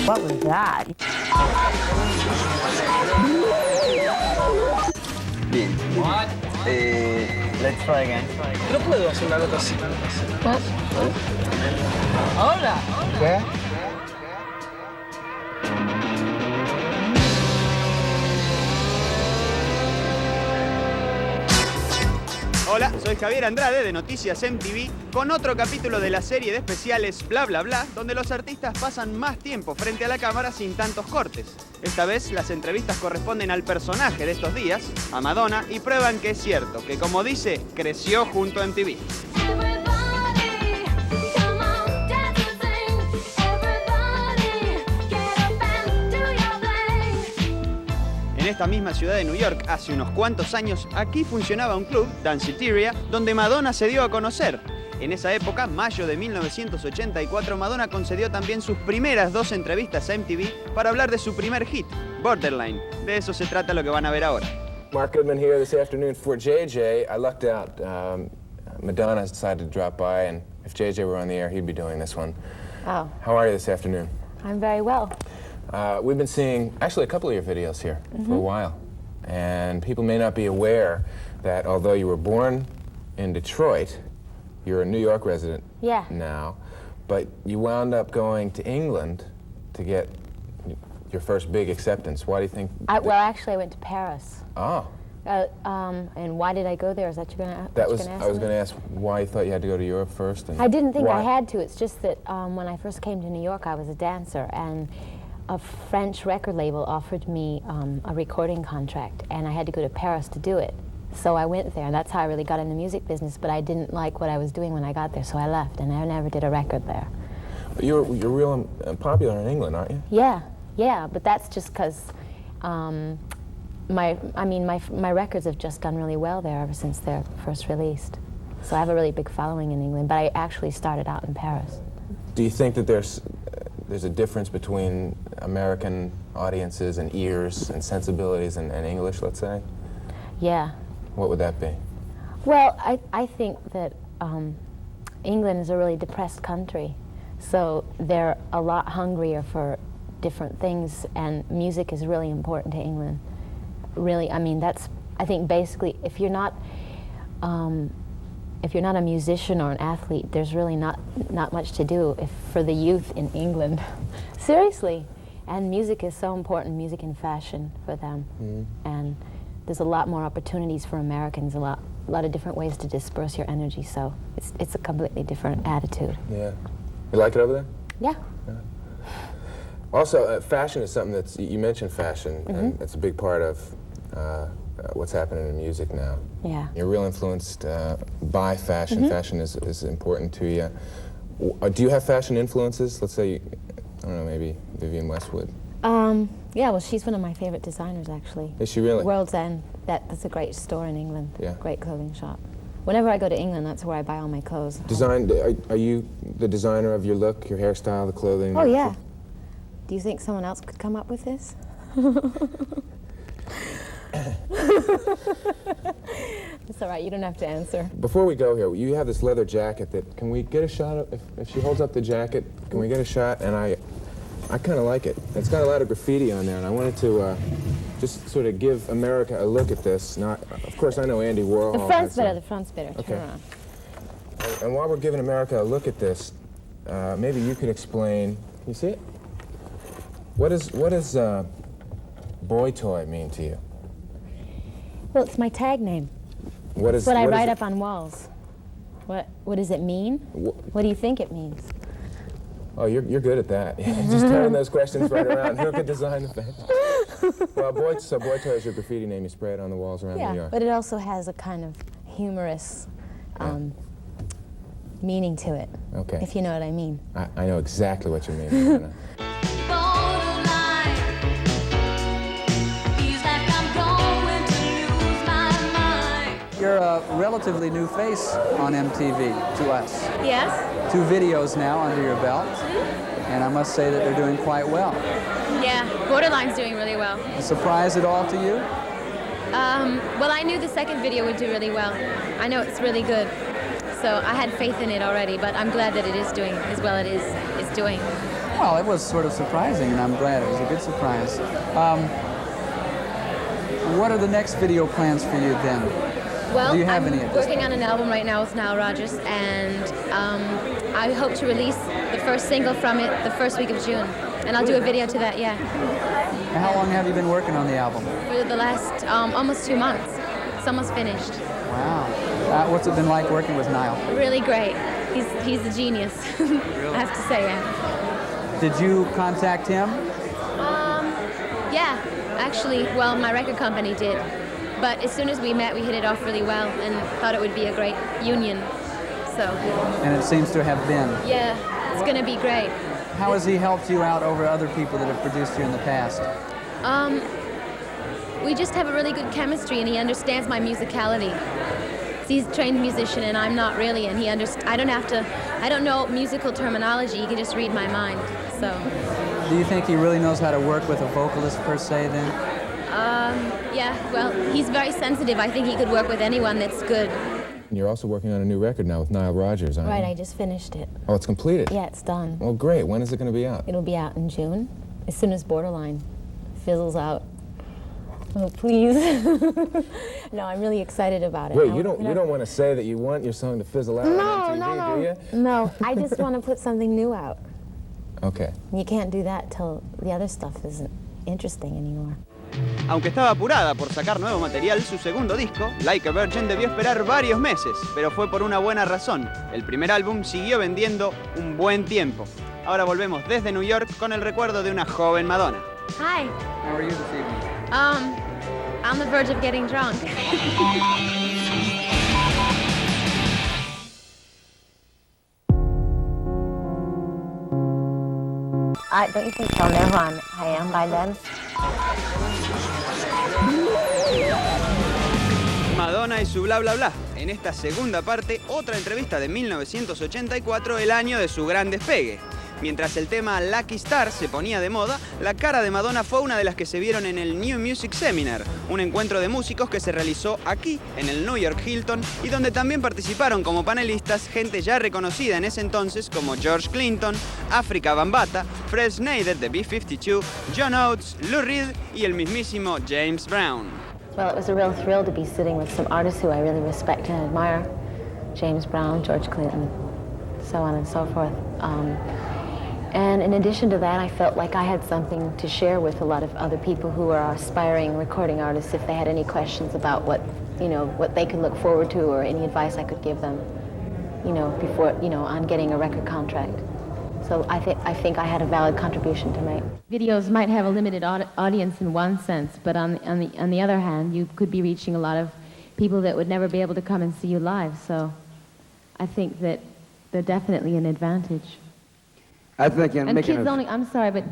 What was that? Bien. What? Let's try again. No puedo hacer una nota así. Hola. ¿Qué? Hola, soy Javier Andrade de Noticias MTV con otro capítulo de la serie de especiales Bla Bla Bla, donde los artistas pasan más tiempo frente a la cámara sin tantos cortes. Esta vez las entrevistas corresponden al personaje de estos días, a Madonna, y prueban que es cierto, que como dice, creció junto a MTV. En esta misma ciudad de New York, hace unos cuantos años, aquí funcionaba un club, Danceteria, donde Madonna se dio a conocer. En esa época, mayo de 1984, Madonna concedió también sus primeras 2 entrevistas a MTV para hablar de su primer hit, Borderline. De eso se trata lo que van a ver ahora. Mark Goodman here this afternoon for JJ. I lucked out. Madonna decided to drop by, and if JJ were on the air, he'd be doing this one. Oh. How are you this afternoon? I'm very well. We've been seeing actually a couple of your videos here for a while, and people may not be aware that although you were born in Detroit, you're a New York resident now, but you wound up going to England to get your first big acceptance. Why do you think? Well, actually, I went to Paris. Oh. And why did I go there? Is that you're gonna? I was going to ask why you thought you had to go to Europe first. And I didn't think why? I had to. It's just that when I first came to New York, I was a dancer, and a French record label offered me a recording contract, and I had to go to Paris to do it. So I went there, and that's how I really got in the music business, but I didn't like what I was doing when I got there, so I left, and I never did a record there. But you're real popular in England, aren't you? Yeah, but that's just because my records have just done really well there ever since they're first released. So I have a really big following in England, but I actually started out in Paris. Do you think that there's a difference between American audiences and ears and sensibilities and English, let's say? Yeah. What would that be? Well, I think that England is a really depressed country, so they're a lot hungrier for different things, and music is really important to England. Really, I mean, I think basically, if you're not a musician or an athlete, there's really not much to do for the youth in England. Seriously. And music is so important, music and fashion for them. And there's a lot more opportunities for Americans, a lot of different ways to disperse your energy, so it's a completely different attitude. Yeah. You like it over there? Yeah. Also, fashion is something you mentioned fashion, and it's a big part of what's happening in music now. Yeah. You're real influenced by fashion. Fashion is important to you. Do you have fashion influences? Let's say, I don't know, maybe Vivienne Westwood. Yeah, well, she's one of my favorite designers, actually. Is she really? World's End. That's a great store in England. Yeah. Great clothing shop. Whenever I go to England, that's where I buy all my clothes. Are you the designer of your look, your hairstyle, the clothing? Oh, yeah. Do you think someone else could come up with this? It's all right, you don't have to answer. Before we go here, you have this leather jacket that, can we get a shot of, if she holds up the jacket, can we get a shot? And I kind of like it. It's got a lot of graffiti on there, and I wanted to just sort of give America a look at this. Now, of course, I know Andy Warhol. The front's better, the front's better. Okay. Turn around. And while we're giving America a look at this, maybe you could explain, you see it? What does boy toy mean to you? Well, it's my tag name. It's what I write up on walls. What does it mean? What do you think it means? Oh, you're good at that. Just turning those questions right around. Who could design the thing? Well, boy toy is your graffiti name. You spray it on the walls around New York. Yeah, but it also has a kind of humorous meaning to it. Okay. If you know what I mean. I know exactly what you mean. You're a relatively new face on MTV to us. Yes. 2 videos now under your belt, and I must say that they're doing quite well. Yeah, Borderline's doing really well. A surprise at all to you? Well, I knew the second video would do really well. I know it's really good. So I had faith in it already, but I'm glad that it is doing as well as it's doing. Well, it was sort of surprising, and I'm glad it was a good surprise. What are the next video plans for you then? Well, Do you have I'm any at this working on an album right now with Nile Rodgers, and I hope to release the first single from it the first week of June. And I'll do a video to that, yeah. And how long have you been working on the album? For the last almost 2 months. It's almost finished. Wow. What's it been like working with Nile? Really great. He's a genius, I have to say, yeah. Did you contact him? Yeah, actually, well, my record company did. But as soon as we met, we hit it off really well and thought it would be a great union, so. And it seems to have been. Yeah, it's going to be great. How has he helped you out over other people that have produced you in the past? We just have a really good chemistry, and he understands my musicality. He's a trained musician, and I'm not really, and I don't know musical terminology. He can just read my mind, so. Do you think he really knows how to work with a vocalist per se then? Yeah, well, he's very sensitive. I think he could work with anyone that's good. You're also working on a new record now with Nile Rodgers, aren't you? Right, I just finished it. Oh, it's completed? Yeah, it's done. Oh, great. When is it going to be out? It'll be out in June, as soon as Borderline fizzles out. Oh, please. No, I'm really excited about it. Wait, you don't want to say that you want your song to fizzle out on MTV, do you? No, I just want to put something new out. Okay. You can't do that till the other stuff isn't interesting anymore. Aunque estaba apurada por sacar nuevo material, su segundo disco, Like a Virgin, debió esperar varios meses, pero fue por una buena razón. El primer álbum siguió vendiendo un buen tiempo. Ahora volvemos desde New York con el recuerdo de una joven Madonna. Hi. How are you this evening? On the verge of getting drunk. Don't you think they'll know who I am by then? Madonna y su bla bla bla. En esta segunda parte, otra entrevista de 1984, el año de su gran despegue. Mientras el tema Lucky Star se ponía de moda, la cara de Madonna fue una de las que se vieron en el New Music Seminar, un encuentro de músicos que se realizó aquí, en el New York Hilton, y donde también participaron como panelistas gente ya reconocida en ese entonces como George Clinton, Afrika Bambaataa, Fred Sneijder de B-52, John Oates, Lou Reed y el mismísimo James Brown. Well, it was a real thrill to be sitting with some artists who I really respect and admire. James Brown, George Clinton, so on and so forth. And in addition to that, I felt like I had something to share with a lot of other people who are aspiring recording artists if they had any questions about what they could look forward to or any advice I could give them, before, on getting a record contract. So I think I had a valid contribution to make. Videos might have a limited audience in one sense, but on the other hand, you could be reaching a lot of people that would never be able to come and see you live. So I think that they're definitely an advantage. I think And kids only, I'm sorry, but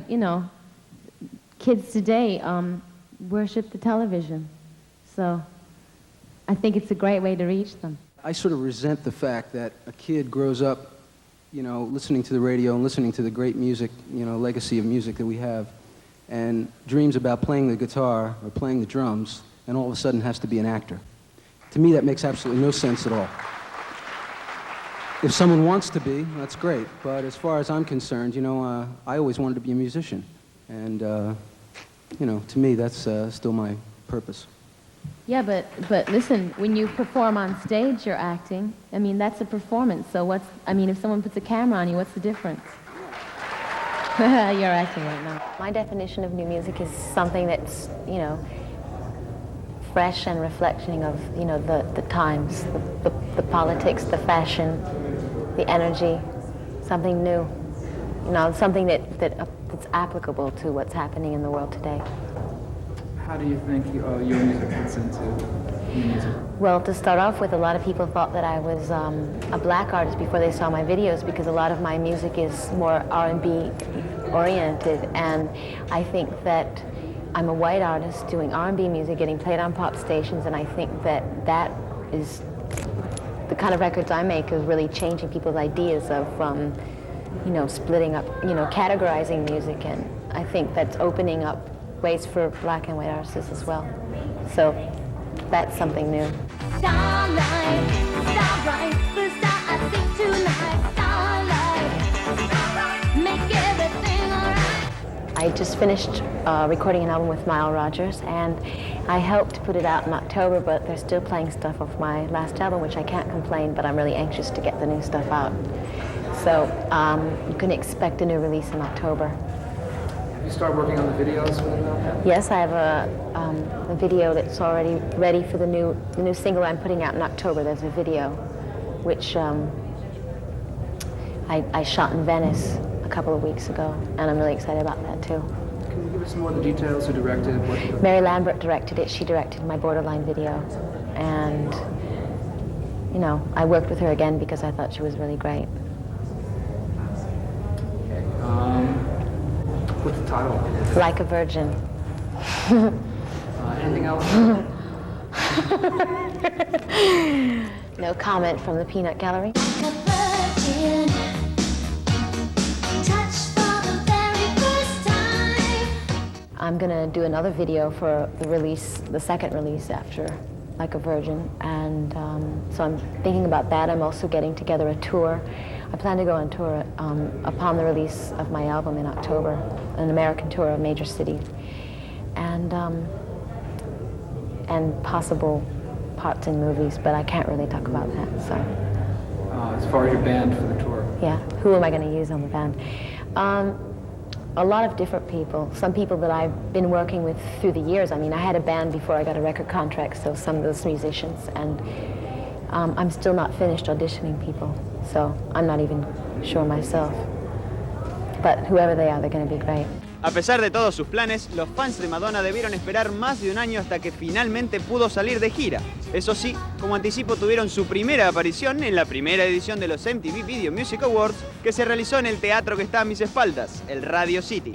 kids today worship the television. So I think it's a great way to reach them. I sort of resent the fact that a kid grows up, listening to the radio and listening to the great music, legacy of music that we have, and dreams about playing the guitar or playing the drums, and all of a sudden has to be an actor. To me, that makes absolutely no sense at all. If someone wants to be, that's great. But as far as I'm concerned, I always wanted to be a musician. And, to me, that's still my purpose. Yeah, but listen, when you perform on stage, you're acting. I mean, that's a performance. So if someone puts a camera on you, what's the difference? You're acting right now. My definition of new music is something that's, fresh and reflecting of, the times, the politics, the fashion, the energy, something new, something that's applicable to what's happening in the world today. How do you think your music fits into new music? Well, to start off with, a lot of people thought that I was a black artist before they saw my videos because a lot of my music is more R&B oriented, and I think that I'm a white artist doing R&B music, getting played on pop stations, and I think that is the kind of records I make is really changing people's ideas of, splitting up, categorizing music, and I think that's opening up ways for black and white artists as well. So that's something new. Starlight, starlight, the star I see tonight. Starlight, make everything just finished recording an album with Nile Rodgers, and I hope to put it out in October, but they're still playing stuff off my last album, which I can't complain, but I'm really anxious to get the new stuff out. So you can expect a new release in October. Have you started working on the videos for the new album? Yes, I have a video that's already ready for the new single I'm putting out in October. There's a video which I shot in Venice a couple of weeks ago, and I'm really excited about that too. Can you give us some more of the details? Who directed? Mary Lambert directed it. She directed my Borderline video, and you know, I worked with her again because I thought she was really great. Okay. What's the title? Like a Virgin. Anything else? No comment from the Peanut Gallery. I'm gonna do another video for the second release after Like a Virgin, and so I'm thinking about that. I'm also getting together a tour. I plan to go on tour upon the release of my album in October, an American tour of major cities, and possible parts in movies, but I can't really talk about that. So. As far as your band for the tour? Yeah, who am I going to use on the band? A lot of different people. Some people that I've been working with through the years. I mean, I had a band before I got a record contract, so some of those musicians, and I'm still not finished auditioning people, so I'm not even sure myself. But whoever they are, they're going to be great. A pesar de todos sus planes, los fans de Madonna debieron esperar más de un año hasta que finalmente pudo salir de gira. Eso sí, como anticipo tuvieron su primera aparición en la primera edición de los MTV Video Music Awards, que se realizó en el teatro que está a mis espaldas, el Radio City.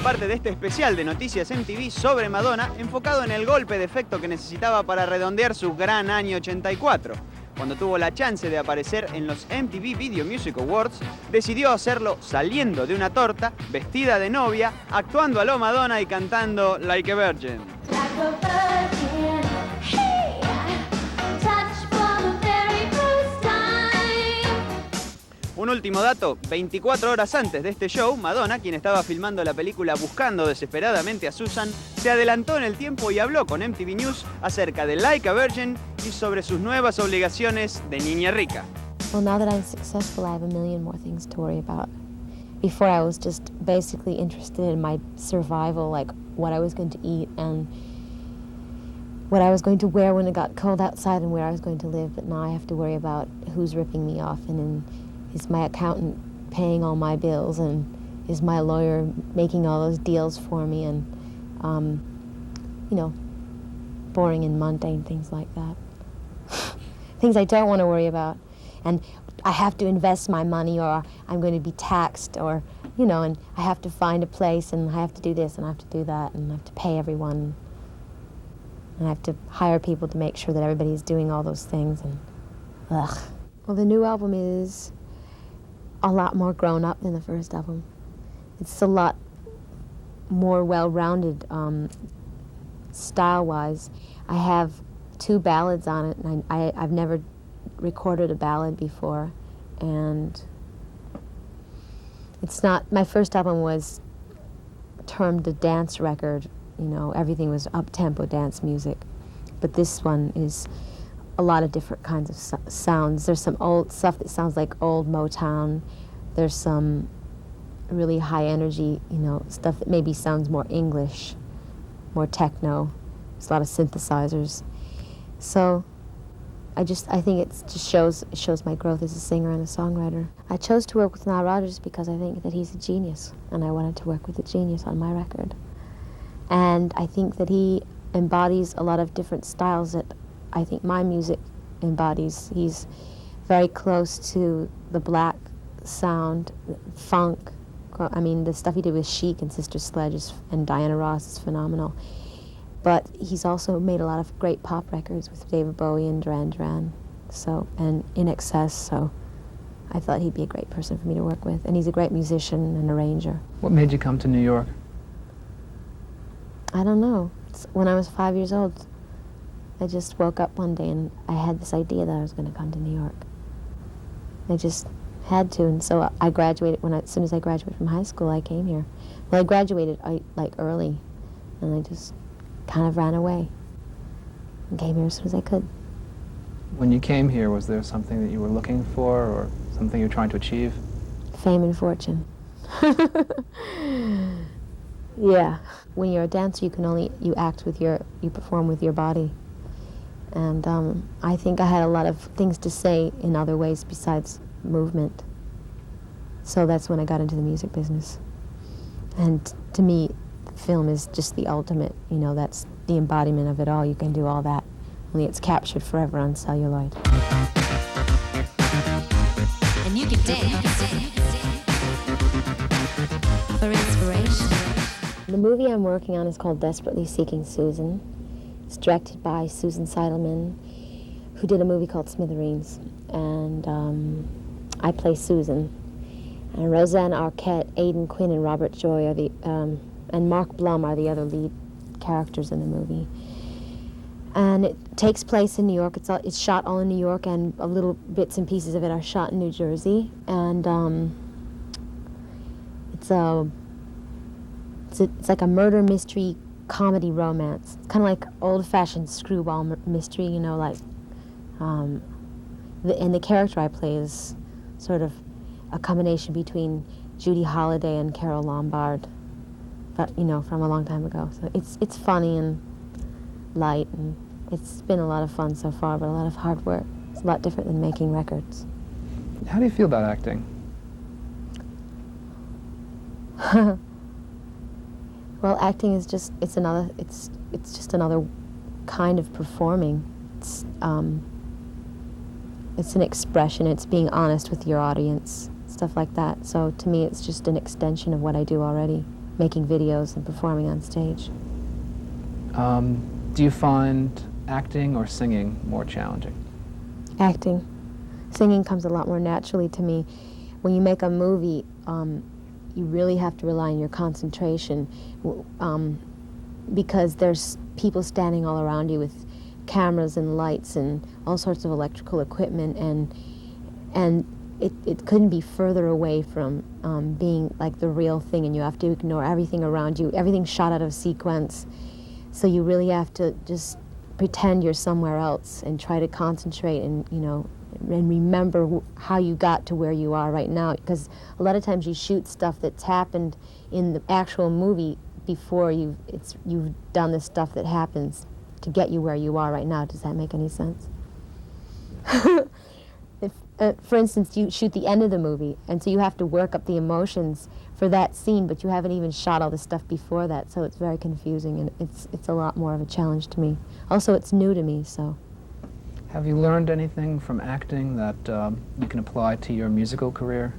Parte de este especial de Noticias MTV sobre Madonna, enfocado en el golpe de efecto que necesitaba para redondear su gran año 84. Cuando tuvo la chance de aparecer en los MTV Video Music Awards, decidió hacerlo saliendo de una torta, vestida de novia, actuando a lo Madonna y cantando Like a Virgin. Un último dato, 24 horas antes de este show, Madonna, quien estaba filmando la película buscando desesperadamente a Susan, se adelantó en el tiempo y habló con MTV News acerca de Like a Virgin y sobre sus nuevas obligaciones de niña rica. Well, now that I'm successful, I have a million more things to worry about. Before, I was just basically interested in my survival, like what I was going to eat and what I was going to wear when it got cold outside and where I was going to live. But now I have to worry about who's ripping me off, and is my accountant paying all my bills, and is my lawyer making all those deals for me, and you know, boring and mundane things like that. Things I don't want to worry about. And I have to invest my money, or I'm going to be taxed, or, you know, and I have to find a place, and I have to do this, and I have to do that, and I have to pay everyone, and I have to hire people to make sure that everybody's doing all those things, and ugh. Well, the new album is a lot more grown up than the first album. It's a lot more well-rounded style-wise. I have 2 ballads on it, and I've never recorded a ballad before, and it's not, my first album was termed a dance record, you know, everything was up-tempo dance music, but this one is a lot of different kinds of sounds. There's some old stuff that sounds like old Motown. There's some really high energy, you know, stuff that maybe sounds more English, more techno. There's a lot of synthesizers. So I think it just shows my growth as a singer and a songwriter. I chose to work with Nile Rodgers because I think that he's a genius, and I wanted to work with a genius on my record. And I think that he embodies a lot of different styles that I think my music embodies. He's very close to the black sound, funk. I mean, the stuff he did with Chic and Sister Sledge and Diana Ross is phenomenal. But he's also made a lot of great pop records with David Bowie and Duran Duran, and In Excess, so I thought he'd be a great person for me to work with. And he's a great musician and arranger. What made you come to New York? I don't know. When I was 5 years old, I just woke up one day and I had this idea that I was going to come to New York. I just had to, and so I graduated. As soon as I graduated from high school, I came here. Well, I graduated early, and I just kind of ran away and came here as soon as I could. When you came here, was there something that you were looking for or something you were trying to achieve? Fame and fortune. Yeah. When you're a dancer, you act with you perform with your body. And I think I had a lot of things to say in other ways besides movement. So that's when I got into the music business. And to me, film is just the ultimate, you know, that's the embodiment of it all. You can do all that, only it's captured forever on celluloid. And you can dance for inspiration. The movie I'm working on is called Desperately Seeking Susan. It's directed by Susan Seidelman, who did a movie called Smithereens. And I play Susan. And Roseanne Arquette, Aidan Quinn, and Robert Joy are and Mark Blum are the other lead characters in the movie. And it takes place in New York. It's shot all in New York, and little bits and pieces of it are shot in New Jersey. And it's like a murder mystery comedy romance. It's kind of like old-fashioned screwball mystery, you know, like. And the character I play is sort of a combination between Judy Holliday and Carole Lombard, but you know, from a long time ago. So it's funny and light, and it's been a lot of fun so far, but a lot of hard work. It's a lot different than making records. How do you feel about acting? Well, acting is just it's just another kind of performing. It's an expression. It's being honest with your audience, stuff like that. So to me, it's just an extension of what I do already, making videos and performing on stage. Do you find acting or singing more challenging? Acting. Singing comes a lot more naturally to me. When you make a movie, you really have to rely on your concentration because there's people standing all around you with cameras and lights and all sorts of electrical equipment, and it couldn't be further away from being like the real thing, and you have to ignore everything around you. Everything's shot out of sequence, so you really have to just pretend you're somewhere else and try to concentrate and, you know, and remember how you got to where you are right now, because a lot of times you shoot stuff that's happened in the actual movie before you've done the stuff that happens to get you where you are right now. Does that make any sense? For instance, you shoot the end of the movie, and so you have to work up the emotions for that scene, but you haven't even shot all the stuff before that, so it's very confusing, and it's a lot more of a challenge to me. Also, it's new to me, so. Have you learned anything from acting that you can apply to your musical career?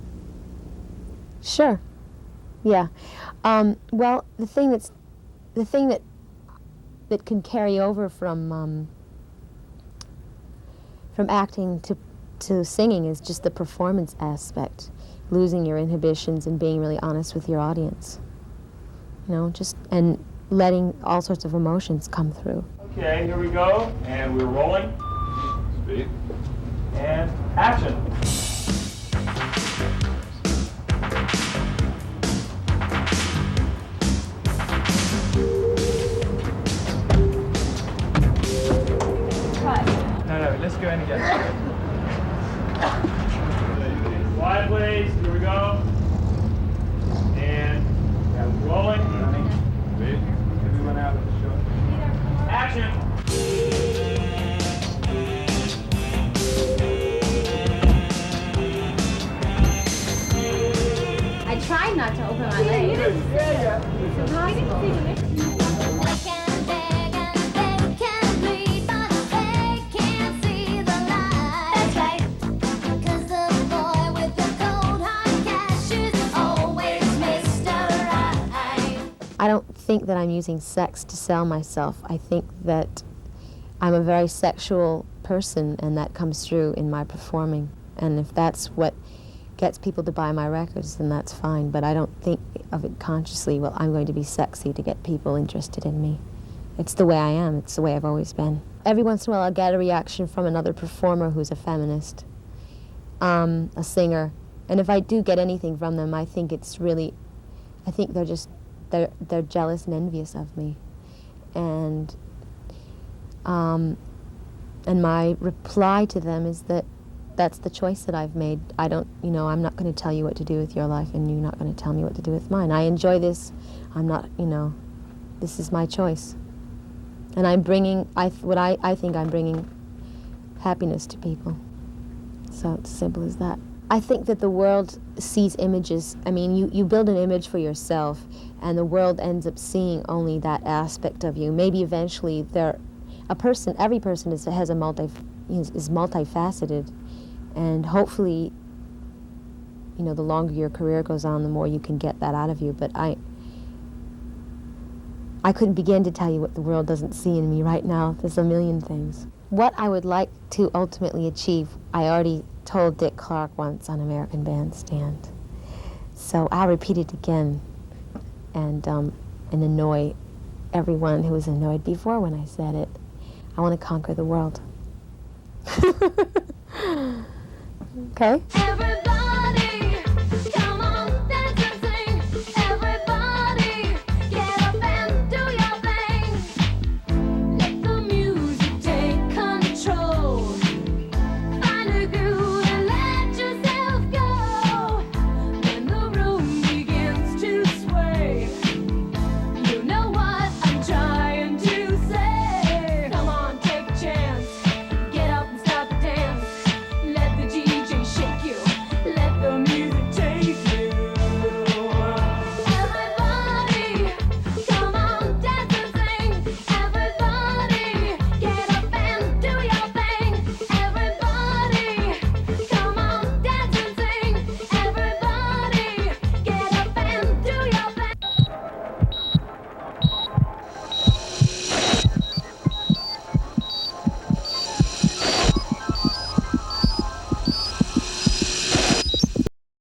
Sure. Yeah. Well, the thing that can carry over from acting to singing is just the performance aspect, losing your inhibitions and being really honest with your audience. You know, and letting all sorts of emotions come through. Okay, here we go, and we're rolling. Speed. And action. No, let's go in again. Quiet, please. Here we go. Rolling. Speed. Everyone out of the show. Action. I tried not to open my legs. It's impossible. They can beg and they can plead, but they can't see the light. That's right. 'Cause the boy with the cold hard cash is always Mr. Right. I don't think that I'm using sex to sell myself. I think that I'm a very sexual person, and that comes through in my performing. And if that's what gets people to buy my records, then that's fine. But I don't think of it consciously, well, I'm going to be sexy to get people interested in me. It's the way I am. It's the way I've always been. Every once in a while, I'll get a reaction from another performer who's a feminist, a singer. And if I do get anything from them, I think it's really, I think they're jealous and envious of me. And my reply to them is that that's the choice that I've made. I don't, I'm not going to tell you what to do with your life, and you're not going to tell me what to do with mine. I enjoy this. I'm not, this is my choice. And I'm bringing, I think I'm bringing happiness to people. So it's as simple as that. I think that the world sees images. I mean, you build an image for yourself, and the world ends up seeing only that aspect of you. Maybe eventually every person is multifaceted, and hopefully, the longer your career goes on, the more you can get that out of you. But I couldn't begin to tell you what the world doesn't see in me right now. There's a million things. What I would like to ultimately achieve, I already told Dick Clark once on American Bandstand. So I'll repeat it again and annoy everyone who was annoyed before when I said it. I want to conquer the world. Okay? Everybody